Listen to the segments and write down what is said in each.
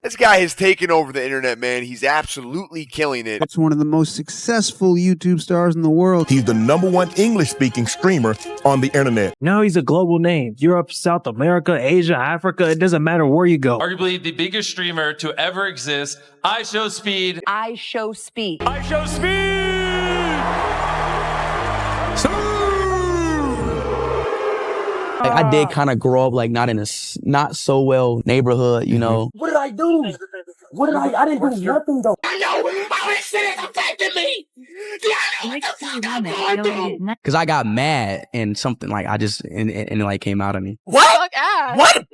This guy has taken over the internet, man. He's absolutely killing it. It's one of the most successful YouTube stars in the world. He's the #1 English-speaking streamer on the internet. Now he's a global name. Europe, South America, Asia, Africa, it doesn't matter where you go. Arguably the biggest streamer to ever exist, iShowSpeed. iShowSpeed. iShowSpeed! I did kind of grow up like not in a not so well neighborhood, you know. What did I do? I didn't do nothing though. I know how this shit is affecting me. Cause I got mad and something like and it like came out of me. What? What?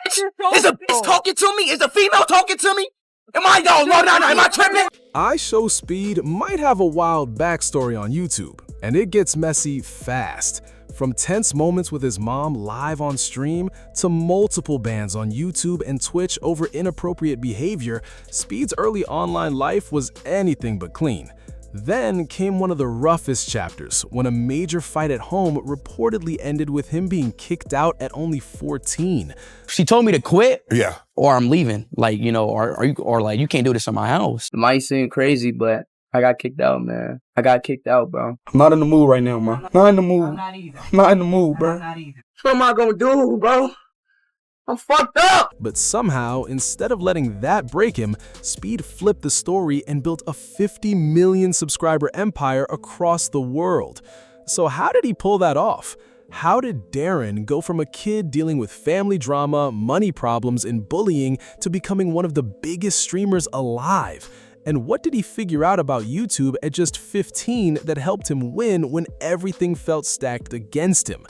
Is a bitch talking to me? Is a female talking to me? Am I tripping? iShowSpeed might have a wild backstory on YouTube, and it gets messy fast. From tense moments with his mom live on stream to multiple bans on YouTube and Twitch over inappropriate behavior, Speed's early online life was anything but clean. Then came one of the roughest chapters, when a major fight at home reportedly ended with him being kicked out at only 14. She told me to quit, Yeah. or I'm leaving, like, you know, or like you can't do this in my house. It might seem crazy, but I got kicked out, man. I got kicked out, bro. I'm not in the mood right now, man. Not in the mood. I'm not in the mood, bro. What am I gonna do, bro? I'm fucked up! But somehow, instead of letting that break him, Speed flipped the story and built a 50 million subscriber empire across the world. So how did he pull that off? How did Darren go from a kid dealing with family drama, money problems, and bullying to becoming one of the biggest streamers alive? And what did he figure out about YouTube at just 15 that helped him win when everything felt stacked against him?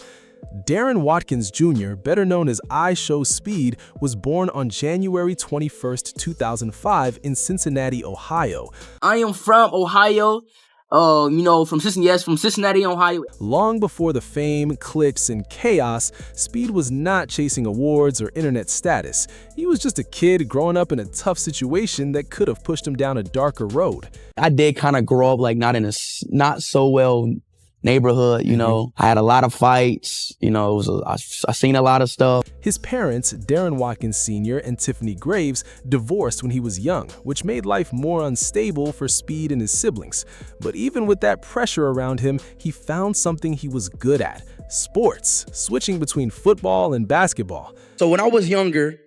Darren Watkins Jr., better known as iShowSpeed, was born on January 21st, 2005 in Cincinnati, Ohio. I am from Ohio. You know, from Cincinnati, Ohio. Long before the fame, clicks, and chaos, Speed was not chasing awards or internet status. He was just a kid growing up in a tough situation that could have pushed him down a darker road. I did kind of grow up like not in a not so well neighborhood, you know. I had a lot of fights, you know. I seen a lot of stuff. His parents, Darren Watkins Sr. and Tiffany Graves, divorced when he was young, which made life more unstable for Speed and his siblings. But even with that pressure around him, he found something he was good at: sports, switching between football and basketball. So when I was younger,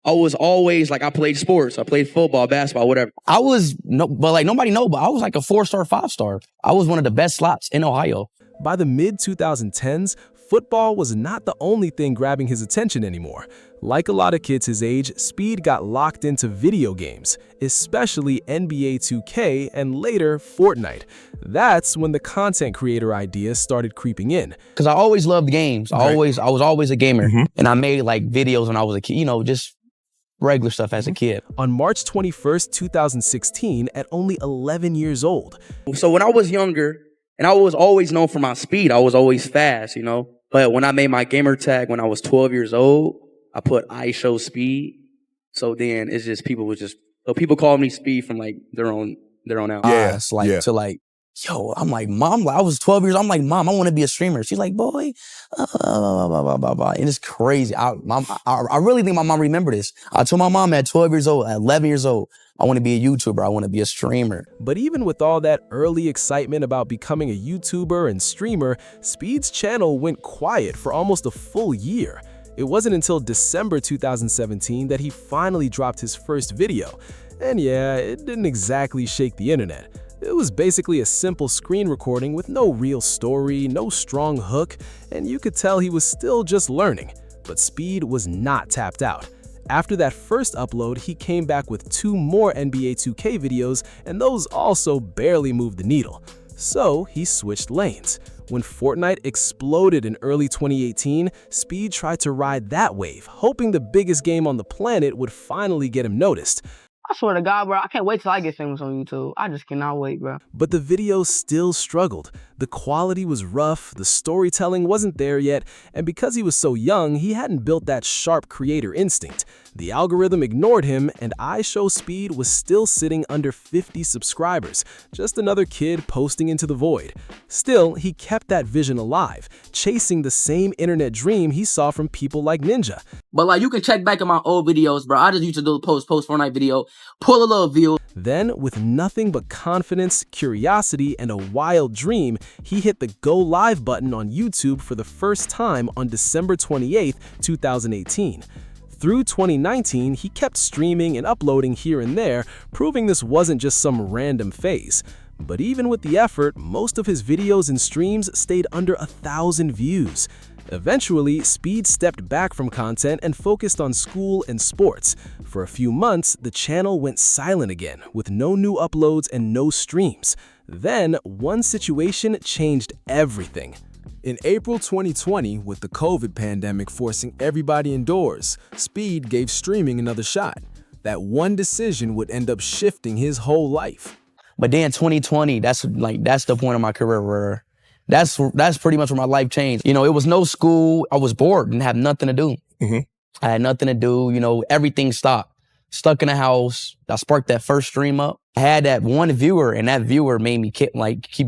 I was always like, I played sports. I played football, basketball, whatever. I was, but like nobody know, but I was like a 4-star, 5-star. I was one of the best slots in Ohio. By the mid-2010s, football was not the only thing grabbing his attention anymore. Like a lot of kids his age, Speed got locked into video games, especially NBA 2K and later Fortnite. That's when the content creator idea started creeping in. Because I always loved games. I was always a gamer. And I made like videos when I was a kid, you know, just regular stuff as a kid. On March 21st, 2016, at only 11 years old. So when I was younger, and I was always known for my speed, I was always fast, you know. But when I made my gamer tag when I was 12 years old, I put iShowSpeed. So then it's just people call me Speed from like their own out. Yeah, To like, yo, I'm like, Mom, I was 12 years old. I'm like, Mom, I want to be a streamer. She's like, boy, and it's crazy. I really think my mom remembered this. I told my mom at 12 years old, at 11 years old, I want to be a YouTuber. I want to be a streamer. But even with all that early excitement about becoming a YouTuber and streamer, Speed's channel went quiet for almost a full year. It wasn't until December 2017 that he finally dropped his first video. And yeah, it didn't exactly shake the internet. It was basically a simple screen recording with no real story, no strong hook, and you could tell he was still just learning. But Speed was not tapped out. After that first upload, he came back with 2 more NBA 2K videos, and those also barely moved the needle. So he switched lanes. When Fortnite exploded in early 2018, Speed tried to ride that wave, hoping the biggest game on the planet would finally get him noticed. I swear to God, bro, I can't wait till I get famous on YouTube. I just cannot wait, bro. But the videos still struggled. The quality was rough, the storytelling wasn't there yet, and because he was so young, he hadn't built that sharp creator instinct. The algorithm ignored him, and iShowSpeed was still sitting under 50 subscribers, just another kid posting into the void. Still, he kept that vision alive, chasing the same internet dream he saw from people like Ninja. But like, you can check back in my old videos, bro. I just used to do the post Fortnite video, pull a little view. Then, with nothing but confidence, curiosity, and a wild dream, he hit the Go Live button on YouTube for the first time on December 28, 2018. Through 2019, he kept streaming and uploading here and there, proving this wasn't just some random phase. But even with the effort, most of his videos and streams stayed under 1,000 views. Eventually, Speed stepped back from content and focused on school and sports. For a few months, the channel went silent again, with no new uploads and no streams. Then, one situation changed everything. In April 2020, with the COVID pandemic forcing everybody indoors, Speed gave streaming another shot. That one decision would end up shifting his whole life. But then 2020, that's the point of my career where that's pretty much where my life changed. You know, it was no school. I was bored and had nothing to do. I had nothing to do. You know, everything stopped. Stuck in the house. I sparked that first stream up. I had that one viewer, and that viewer made me keep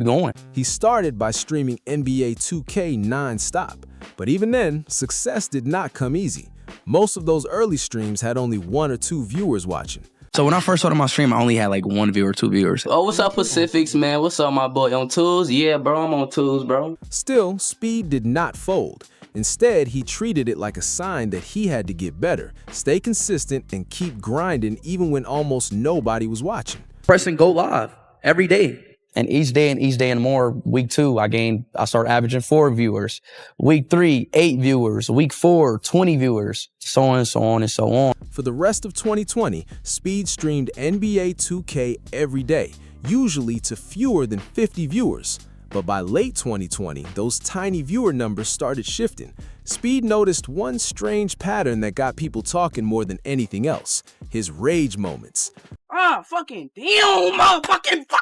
going. He started by streaming NBA 2K nonstop. But even then, success did not come easy. Most of those early streams had only 1 or 2 viewers watching. So when I first started my stream, I only had like 1 viewer, 2 viewers. Oh, what's up, Pacifics, man? What's up, my boy? On tools? Yeah, bro, I'm on tools, bro. Still, Speed did not fold. Instead, he treated it like a sign that he had to get better, stay consistent, and keep grinding even when almost nobody was watching. Pressing go live every day. And each day and more, week 2, I started averaging 4 viewers. Week 3, 8 viewers. Week 4, 20 viewers. So on and so on and so on. For the rest of 2020, Speed streamed NBA 2K every day, usually to fewer than 50 viewers. But by late 2020, those tiny viewer numbers started shifting. Speed noticed one strange pattern that got people talking more than anything else: his rage moments. Fucking damn, motherfucking damn.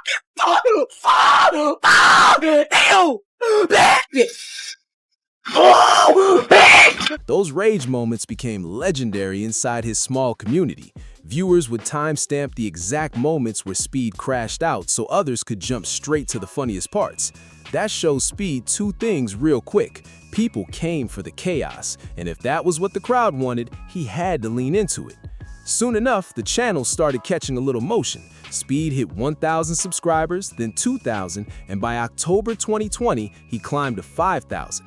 Those rage moments became legendary inside his small community. Viewers would timestamp the exact moments where Speed crashed out so others could jump straight to the funniest parts. That shows Speed 2 things real quick. People came for the chaos, and if that was what the crowd wanted, he had to lean into it. Soon enough, the channel started catching a little motion. Speed hit 1,000 subscribers, then 2,000, and by October 2020, he climbed to 5,000.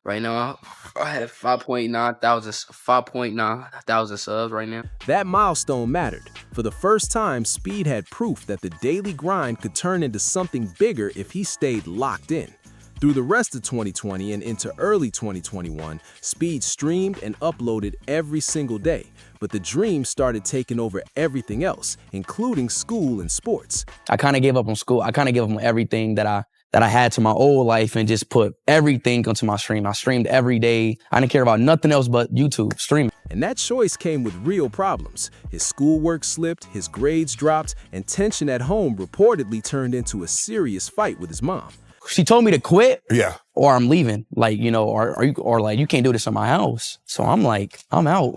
Right now, I have 5.9 thousand subs right now. That milestone mattered. For the first time, Speed had proof that the daily grind could turn into something bigger if he stayed locked in. Through the rest of 2020 and into early 2021, Speed streamed and uploaded every single day. But the dream started taking over everything else, including school and sports. I kind of gave up on school. I kind of gave up on everything that I had to my old life and just put everything onto my stream. I streamed every day. I didn't care about nothing else but YouTube streaming. And that choice came with real problems. His schoolwork slipped, his grades dropped, and tension at home reportedly turned into a serious fight with his mom. She told me to quit. Yeah. Or I'm leaving. Like, you know, or like, you can't do this in my house. So I'm like, I'm out.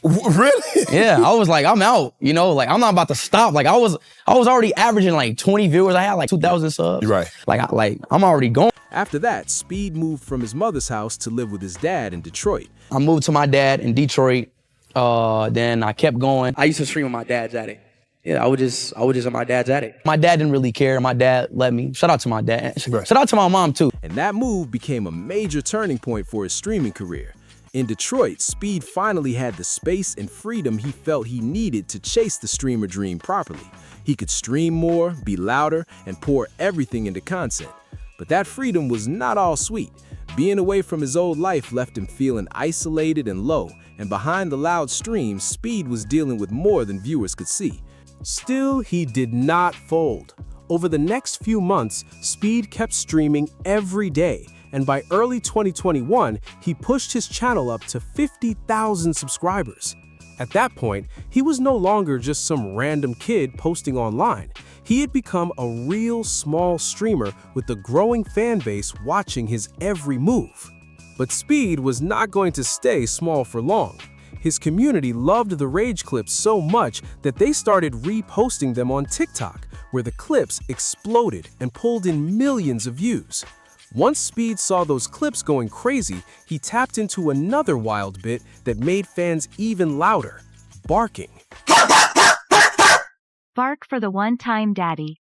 Really? Yeah, I was like, I'm out. You know, like, I'm not about to stop. Like, I was already averaging like 20 viewers. I had like 2,000 subs. Right. I'm already going. After that, Speed moved from his mother's house to live with his dad in Detroit. I moved to my dad in Detroit. Then I kept going. I used to stream with my dad's attic. Yeah, I was just in my dad's attic. My dad didn't really care. My dad let me. Shout out to my dad. Right. Shout out to my mom too. And that move became a major turning point for his streaming career. In Detroit, Speed finally had the space and freedom he felt he needed to chase the streamer dream properly. He could stream more, be louder, and pour everything into content. But that freedom was not all sweet. Being away from his old life left him feeling isolated and low, and behind the loud streams, Speed was dealing with more than viewers could see. Still, he did not fold. Over the next few months, Speed kept streaming every day, and by early 2021, he pushed his channel up to 50,000 subscribers. At that point, he was no longer just some random kid posting online. He He had become a real small streamer with a growing fan base watching his every move. But Speed was not going to stay small for long. His community loved the rage clips so much that they started reposting them on TikTok, where the clips exploded and pulled in millions of views. Once Speed saw those clips going crazy, he tapped into another wild bit that made fans even louder: barking. Bark for the one-time daddy.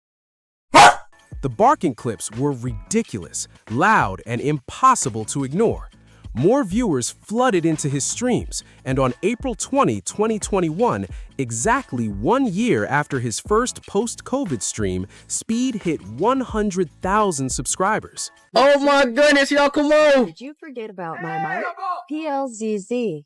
The barking clips were ridiculous, loud, and impossible to ignore. More viewers flooded into his streams, and on April 20, 2021, exactly 1 year after his first post-COVID stream, Speed hit 100,000 subscribers. Oh my goodness, y'all, come on! Did you forget about my mic? PLZZ.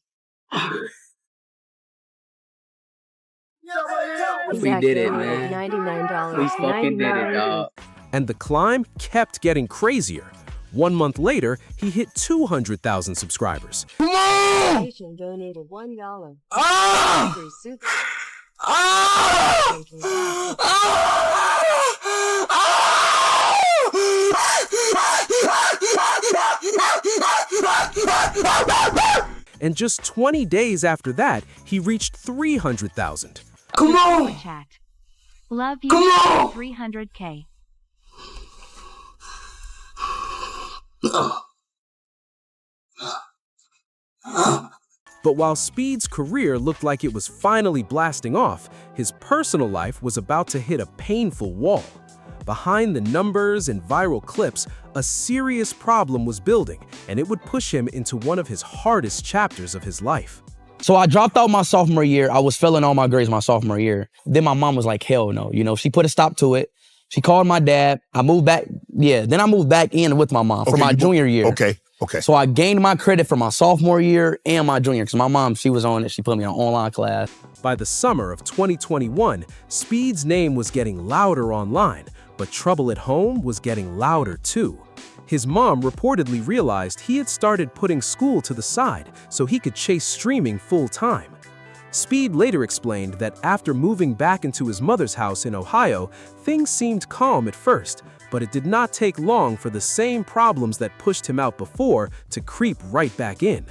We did it, man. $99. We fucking did it, dog. And the climb kept getting crazier. 1 month later, he hit 200,000 subscribers. Come on! Donated $1. Ah! Ah! And just 20 days after that, he reached 300,000. Come on! Chat. Love you. Come on! 300K. But while Speed's career looked like it was finally blasting off, his personal life was about to hit a painful wall. Behind the numbers and viral clips, a serious problem was building, and it would push him into one of his hardest chapters of his life. So I dropped out my sophomore year. I was failing all my grades my sophomore year. Then my mom was like, hell no. You know, she put a stop to it. She called my dad. I moved back. Yeah, then I moved back in with my mom for my junior year. Okay. So I gained my credit for my sophomore year and my junior, because my mom, she was on it. She put me in an online class. By the summer of 2021, Speed's name was getting louder online, but trouble at home was getting louder too. His mom reportedly realized he had started putting school to the side so he could chase streaming full-time. Speed later explained that after moving back into his mother's house in Ohio, things seemed calm at first, but it did not take long for the same problems that pushed him out before to creep right back in.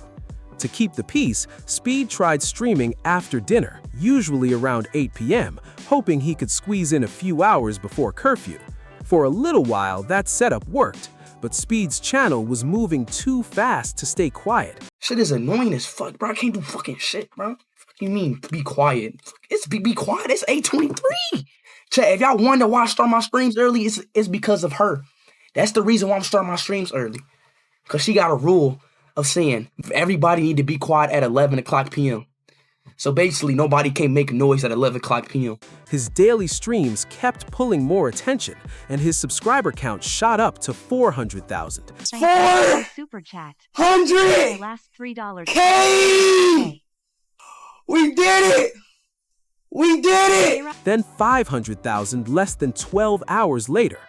To keep the peace, Speed tried streaming after dinner, usually around 8 p.m., hoping he could squeeze in a few hours before curfew. For a little while, that setup worked, but Speed's channel was moving too fast to stay quiet. Shit is annoying as fuck, bro. I can't do fucking shit, bro. Fuck you mean be quiet? It's be quiet. It's 8:23. Chat, if y'all wonder why I start my streams early, it's because of her. That's the reason why I'm starting my streams early. Because she got a rule of saying everybody need to be quiet at 11 o'clock p.m. So basically, nobody can make noise at 11 o'clock p.m. His daily streams kept pulling more attention, and his subscriber count shot up to 400,000. Super chat. 400! Last $3. K! We did it! We did it! Then 500,000 less than 12 hours later.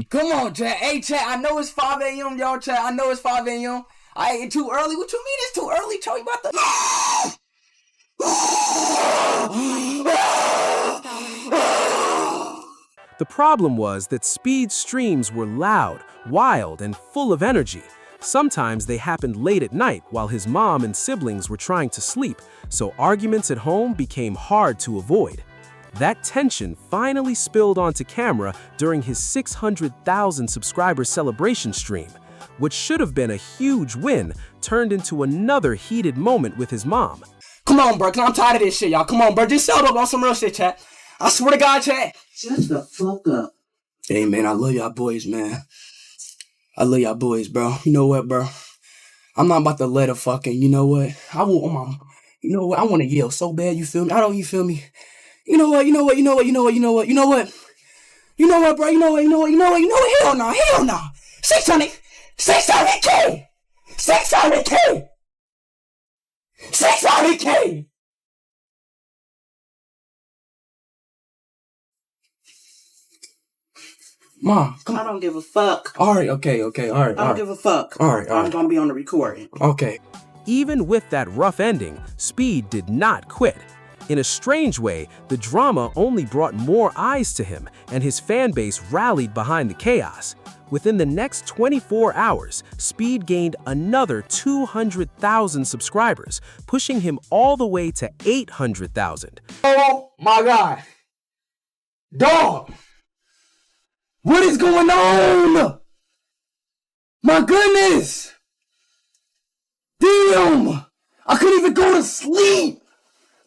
Come on, chat. Hey, chat, I know it's 5 a.m., y'all, chat. I know it's 5 a.m. I ain't too early. What you mean it's too early? Tell you about the... The problem was that Speed's streams were loud, wild, and full of energy. Sometimes they happened late at night while his mom and siblings were trying to sleep, so arguments at home became hard to avoid. That tension finally spilled onto camera during his 600,000 subscriber celebration stream, which should have been a huge win, turned into another heated moment with his mom. Come on, bro, cause I'm tired of this shit, y'all. Come on, bro, just settle up on some real shit, chat. I swear to God, chat. Shut the fuck up. Hey, man, I love y'all boys, man. I love y'all boys, bro. You know what, bro? I'm not about to let a fucking, you know what? I want to yell so bad, you feel me? You feel me? You know what, bro? You know what? Hell no. 600K! 600K! Mom, come on. I don't give a fuck. All right, okay, all right. I don't give a fuck. All right. I'm gonna be on the recording. Okay. Even with that rough ending, Speed did not quit. In a strange way, the drama only brought more eyes to him, and his fan base rallied behind the chaos. Within the next 24 hours, Speed gained another 200,000 subscribers, pushing him all the way to 800,000. Oh my God. Dog. What is going on? My goodness. Damn. I couldn't even go to sleep.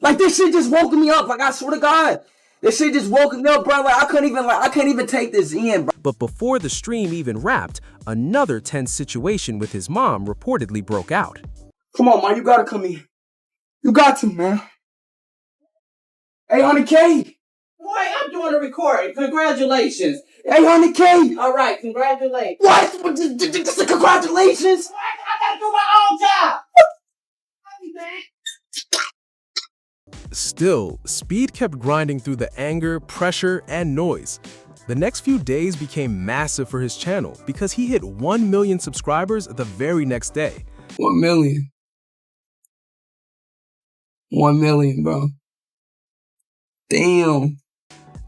Like, this shit just woke me up. Like, I swear to God. This shit just woke me up, bro. Like, I can't even take this in, bro. But before the stream even wrapped, another tense situation with his mom reportedly broke out. Come on, man. You gotta come in. You got to, man. Hey, 100K. Boy, I'm doing a recording. Congratulations. Hey, 100K. All right, congratulations. What? Just a congratulations? I gotta do my own job. Still, Speed kept grinding through the anger, pressure, and noise. The next few days became massive for his channel because he hit 1 million subscribers the very next day. 1 million. 1 million, bro. Damn.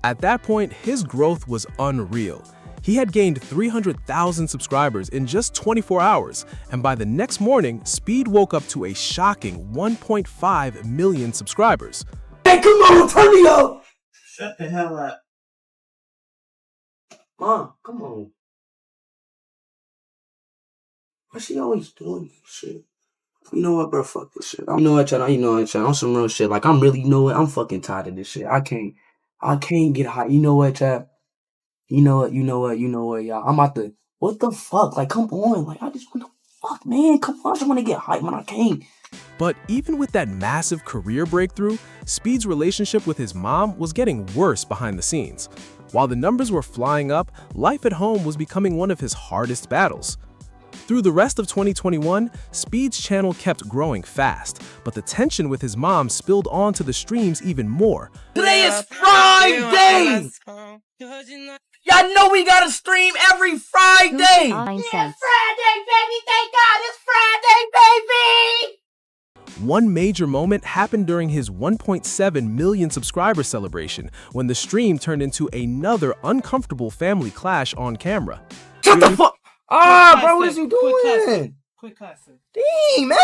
At that point, his growth was unreal. He had gained 300,000 subscribers in just 24 hours, and by the next morning, Speed woke up to a shocking 1.5 million subscribers. Hey, come on, turn me up! Shut the hell up. Mom, come on. Why she always doing this shit? You know what, bro? Fuck this shit. You know what, Chad? I'm some real shit. Like, I'm really, you know what? I'm fucking tired of this shit. I can't get high. You know what, Chad? You know what, y'all. I'm about to, what the fuck? Like, come on. Like, I just want to, fuck, man. Come on, I just want to get hype, man. I can't. But even with that massive career breakthrough, Speed's relationship with his mom was getting worse behind the scenes. While the numbers were flying up, life at home was becoming one of his hardest battles. Through the rest of 2021, Speed's channel kept growing fast, but the tension with his mom spilled onto the streams even more. Today is Friday! Y'all know we gotta stream every Friday! It's Friday, baby! Thank God it's Friday, baby! One major moment happened during his 1.7 million subscriber celebration when the stream turned into another uncomfortable family clash on camera. Shut the fuck! Bro, what is you doing? Quit cussing. Dang, man!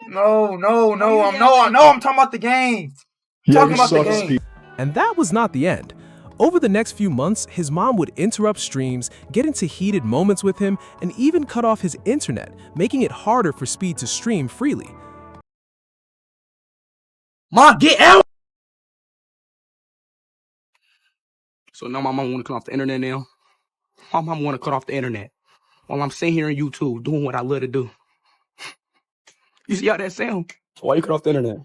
No, I'm talking about the game. Talking about the game. And that was not the end. Over the next few months, his mom would interrupt streams, get into heated moments with him, and even cut off his internet, making it harder for Speed to stream freely. Mom, get out! So now my mom want to cut off the internet now. My mom want to cut off the internet while I'm sitting here on YouTube doing what I love to do. You see how that sound? So why you cut off the internet?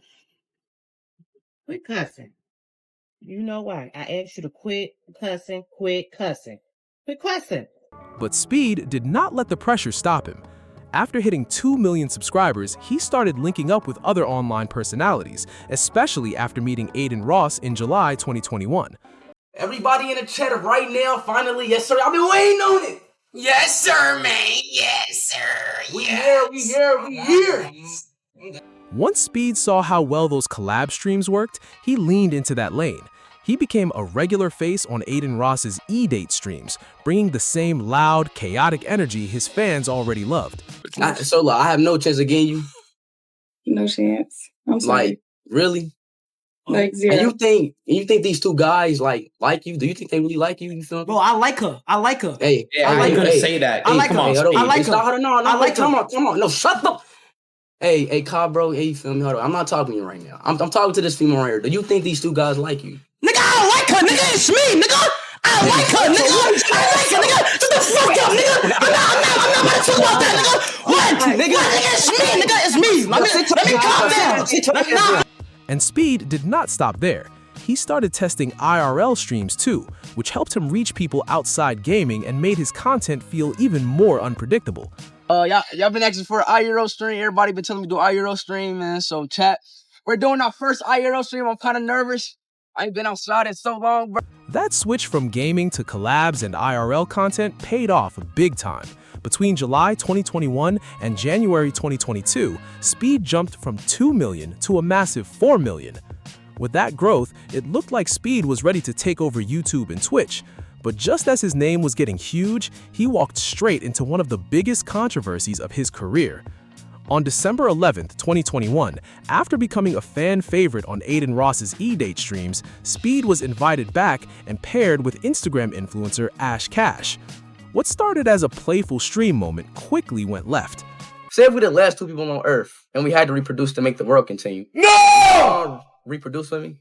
Quit cussing. You know why? I asked you to quit cussing, quit cussing. Quit cussing. But Speed did not let the pressure stop him. After hitting 2 million subscribers, he started linking up with other online personalities, especially after meeting Aiden Ross in July 2021. Everybody in the chat right now, finally, yes sir, I've been waiting on it. Yes, sir, man. Yes, sir. We here. Once Speed saw how well those collab streams worked, he leaned into that lane. He became a regular face on Aiden Ross's E-Date streams, bringing the same loud, chaotic energy his fans already loved. So I have no chance of getting you. No chance. I'm sorry. Like, really? Like, zero. And you think these two guys like you? Do you think they really like you? You feel me? Bro, I like her. Hey, I like her. Say that. I like her. I like her. No, I like her. Come on. No, shut up. Hey, Cobb, bro. Hey, you feel me? Hold on. I'm not talking to you right now. I'm talking to this female right here. Do you think these two guys like you? Nigga, I like her. Nigga, it's me. Nigga, I like her. Nigga, I like her. Nigga, shut the fuck up, nigga. I'm not about to talk about that, nigga. What? Nigga, it's me. Nigga, it's me. Let me calm down. Let me calm. And Speed did not stop there. He started testing IRL streams too, which helped him reach people outside gaming and made his content feel even more unpredictable. Y'all been asking for an IRL stream. Everybody been telling me to do IRL stream, man. So chat, we're doing our first IRL stream. I'm kind of nervous. I ain't been outside in so long, bro. That switch from gaming to collabs and IRL content paid off big time. Between July 2021 and January 2022, Speed jumped from 2 million to a massive 4 million. With that growth, it looked like Speed was ready to take over YouTube and Twitch. But just as his name was getting huge, he walked straight into one of the biggest controversies of his career. On December 11th, 2021, after becoming a fan favorite on Aiden Ross's E-Date streams, Speed was invited back and paired with Instagram influencer Ash Cash. What started as a playful stream moment quickly went left. Say if we're the last 2 people on Earth and we had to reproduce to make the world continue. No! Reproduce with me?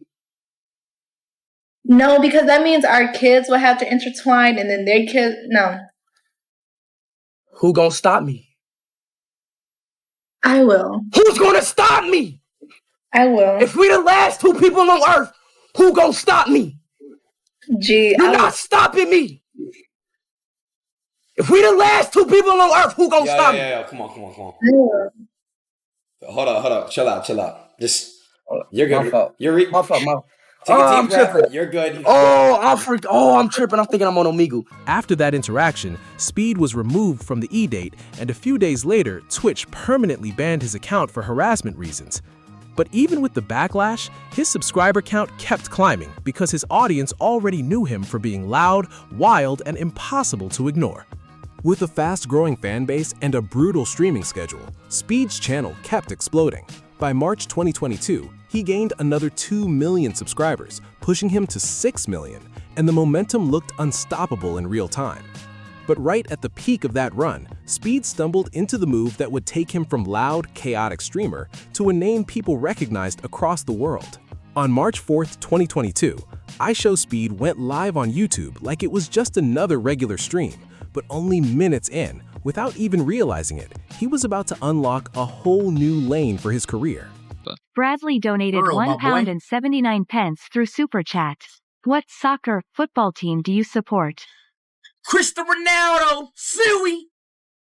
No, because that means our kids will have to intertwine and then their kids. No. Who gonna stop me? I will. Who's gonna stop me? I will. If we the last 2 people on Earth, who gonna stop me? Gee, You're not stopping me. If we the last 2 people on Earth, who gonna stop me? Come on. Hold up. Chill out. Just, you're good. My fault. My fault. Take a I'm deep breath. tripping. You're good. I'm tripping. I'm thinking I'm on Omegle. After that interaction, Speed was removed from the E-Date, and a few days later, Twitch permanently banned his account for harassment reasons. But even with the backlash, his subscriber count kept climbing because his audience already knew him for being loud, wild, and impossible to ignore. With a fast-growing fan base and a brutal streaming schedule, Speed's channel kept exploding. By March 2022, he gained another 2 million subscribers, pushing him to 6 million, and the momentum looked unstoppable in real time. But right at the peak of that run, Speed stumbled into the move that would take him from loud, chaotic streamer to a name people recognized across the world. On March 4th, 2022, iShowSpeed went live on YouTube like it was just another regular stream, but only minutes in, without even realizing it, he was about to unlock a whole new lane for his career. Bradley donated £1.79 through Super Chat. What soccer football team do you support? Cristiano Ronaldo, Suey.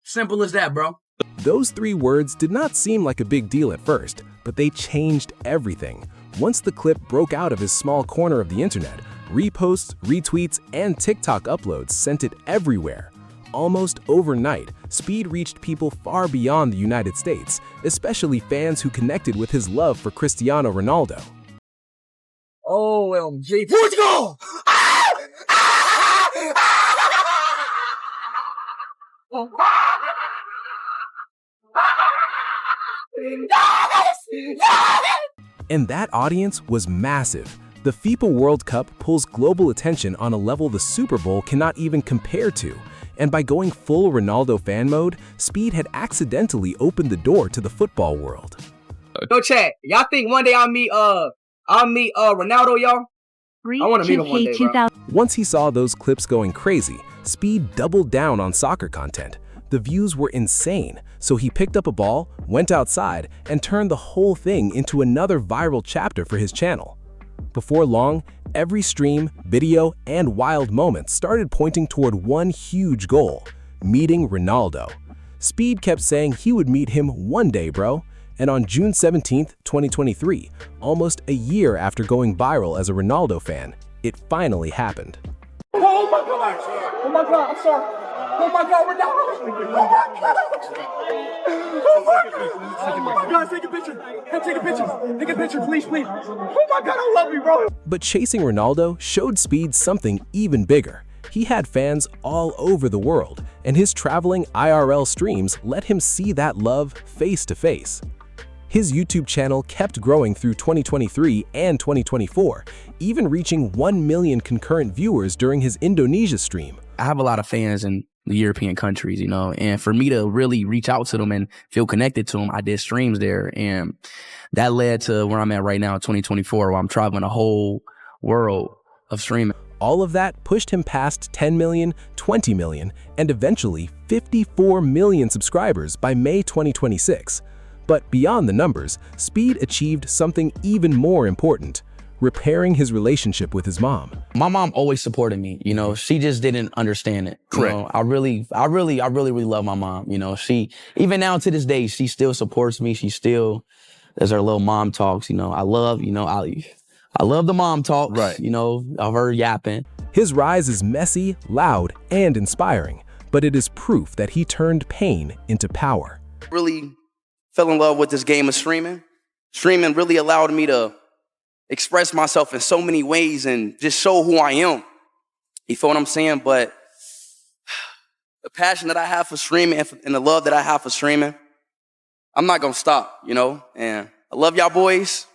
Simple as that, bro. Those 3 words did not seem like a big deal at first, but they changed everything. Once the clip broke out of his small corner of the internet, reposts, retweets, and TikTok uploads sent it everywhere. Almost overnight, Speed reached people far beyond the United States, especially fans who connected with his love for Cristiano Ronaldo. OMG. Portugal! And that audience was massive. The FIFA World Cup pulls global attention on a level the Super Bowl cannot even compare to. And by going full Ronaldo fan mode, Speed had accidentally opened the door to the football world. Yo, chat, y'all think one day I'll meet Ronaldo, y'all? I want to meet him one day, bro. Once he saw those clips going crazy, Speed doubled down on soccer content. The views were insane, so he picked up a ball, went outside, and turned the whole thing into another viral chapter for his channel. Before long, every stream, video, and wild moment started pointing toward one huge goal: meeting Ronaldo. Speed kept saying he would meet him one day, bro. And on June 17th, 2023, almost a year after going viral as a Ronaldo fan, it finally happened. Oh my God! Oh my God! I'm sorry. Oh my God, Ronaldo! Oh my God! Take a picture! Take a picture! Take a picture, please! Oh my God, I love you, bro! But chasing Ronaldo showed Speed something even bigger. He had fans all over the world, and his traveling IRL streams let him see that love face to face. His YouTube channel kept growing through 2023 and 2024, even reaching 1 million concurrent viewers during his Indonesia stream. I have a lot of fans in the European countries, you know, and for me to really reach out to them and feel connected to them, I did streams there, and that led to where I'm at right now in 2024, where I'm traveling a whole world of streaming. All of that pushed him past 10 million, 20 million, and eventually 54 million subscribers by May 2026. But beyond the numbers, Speed achieved something even more important: repairing his relationship with his mom. My mom always supported me, you know, she just didn't understand it. Correct. You know, I really love my mom. You know, she, even now to this day, she still supports me. She still does her little mom talks, you know. I love the mom talks, right, you know, of her yapping. His rise is messy, loud, and inspiring. but it is proof that he turned pain into power. Really fell in love with this game of streaming. Streaming really allowed me to express myself in so many ways and just show who I am. You feel what I'm saying? But the passion that I have for streaming and the love that I have for streaming, I'm not gonna stop, you know? And I love y'all boys.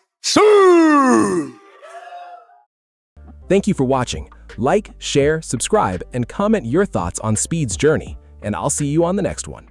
Thank you for watching. Like, share, subscribe, and comment your thoughts on Speed's journey, and I'll see you on the next one.